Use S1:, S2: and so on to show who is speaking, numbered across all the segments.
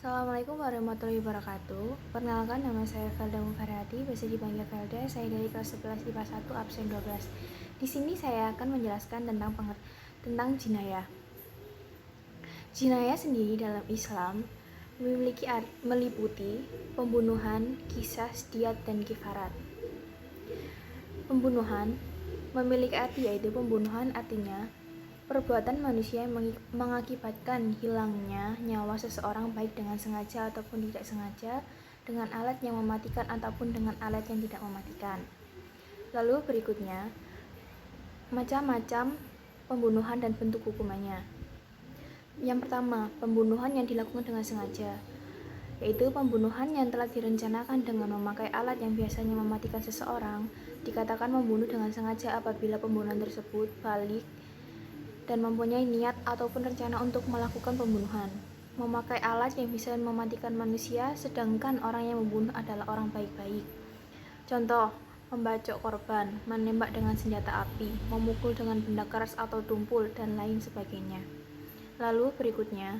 S1: Assalamualaikum warahmatullahi wabarakatuh. Perkenalkan, nama saya Felda Mufariyati, biasa dipanggil Felda. Saya dari kelas 11 IPA 1 absen 12. Di sini saya akan menjelaskan tentang jinayah. Jinayah sendiri dalam Islam meliputi pembunuhan, qisas, diyat, dan kifarat. Pembunuhan memiliki arti, yaitu pembunuhan artinya perbuatan manusia yang mengakibatkan hilangnya nyawa seseorang baik dengan sengaja ataupun tidak sengaja, dengan alat yang mematikan ataupun dengan alat yang tidak mematikan. Lalu berikutnya, macam-macam pembunuhan dan bentuk hukumannya. Yang pertama, pembunuhan yang dilakukan dengan sengaja, yaitu pembunuhan yang telah direncanakan dengan memakai alat yang biasanya mematikan seseorang, dikatakan membunuh dengan sengaja apabila pembunuhan tersebut balik dan mempunyai niat ataupun rencana untuk melakukan pembunuhan. Memakai alat yang bisa mematikan manusia, sedangkan orang yang membunuh adalah orang baik-baik. Contoh, membacok korban, menembak dengan senjata api, memukul dengan benda keras atau tumpul, dan lain sebagainya. Lalu berikutnya,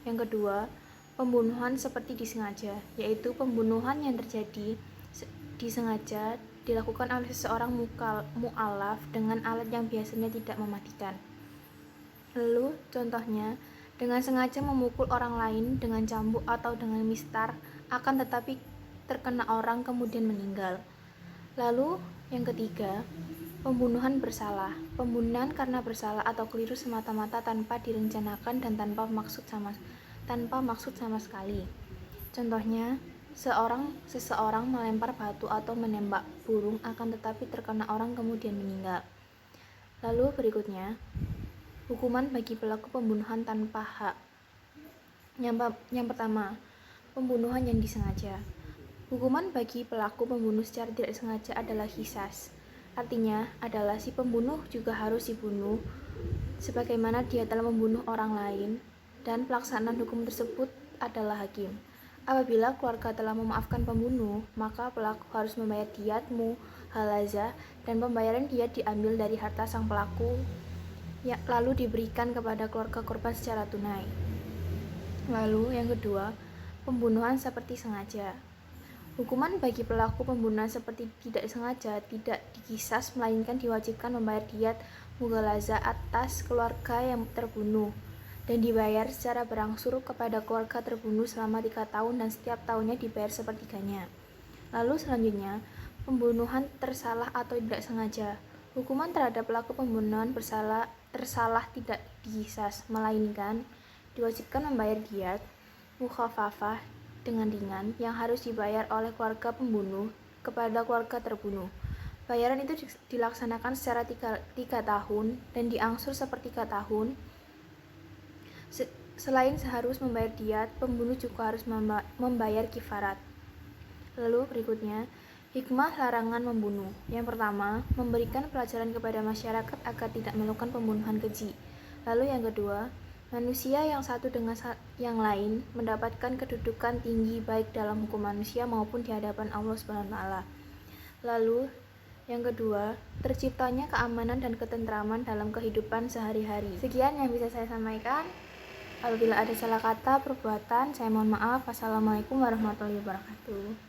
S1: yang kedua, pembunuhan seperti disengaja, yaitu pembunuhan yang terjadi disengaja dilakukan oleh seseorang mu'alaf dengan alat yang biasanya tidak mematikan. Lalu contohnya, dengan sengaja memukul orang lain dengan cambuk atau dengan mistar, akan tetapi terkena orang kemudian meninggal. Lalu yang ketiga, pembunuhan bersalah. Pembunuhan karena bersalah atau keliru semata-mata tanpa direncanakan dan tanpa maksud sama sekali. Contohnya, seseorang melempar batu atau menembak burung akan tetapi terkena orang kemudian meninggal. Lalu berikutnya, hukuman bagi pelaku pembunuhan tanpa hak. Yang pertama, pembunuhan yang disengaja. Hukuman bagi pelaku pembunuh secara tidak sengaja adalah qisas. Artinya adalah si pembunuh juga harus dibunuh sebagaimana dia telah membunuh orang lain, dan pelaksanaan hukum tersebut adalah hakim. Apabila keluarga telah memaafkan pembunuh, maka pelaku harus membayar diyat muhalaza, dan pembayaran diyat diambil dari harta sang pelaku lalu diberikan kepada keluarga korban secara tunai. Lalu yang kedua, pembunuhan seperti sengaja. Hukuman bagi pelaku pembunuhan seperti tidak sengaja tidak diqisas, melainkan diwajibkan membayar diyat mughalaza atas keluarga yang terbunuh, dan dibayar secara berangsur kepada keluarga terbunuh selama 3 tahun dan setiap tahunnya dibayar sepertiganya. Lalu selanjutnya, pembunuhan tersalah atau tidak sengaja. Hukuman terhadap pelaku pembunuhan tersalah tidak diqisas, melainkan diwajibkan membayar diyat mukhafafah dengan ringan yang harus dibayar oleh keluarga pembunuh kepada keluarga terbunuh. Bayaran itu dilaksanakan secara 3 tahun dan diangsur sepertiga tahun. Selain seharus membayar diyat, pembunuh juga harus membayar kifarat. Lalu berikutnya, hikmah larangan membunuh. Yang pertama, memberikan pelajaran kepada masyarakat agar tidak melakukan pembunuhan keji. Lalu yang kedua, manusia yang satu dengan yang lain mendapatkan kedudukan tinggi baik dalam hukum manusia maupun di hadapan Allah Subhanahu wa taala. Lalu yang kedua, terciptanya keamanan dan ketentraman dalam kehidupan sehari-hari. Sekian yang bisa saya sampaikan. Apabila ada salah kata perbuatan, saya mohon maaf. Wassalamualaikum warahmatullahi wabarakatuh.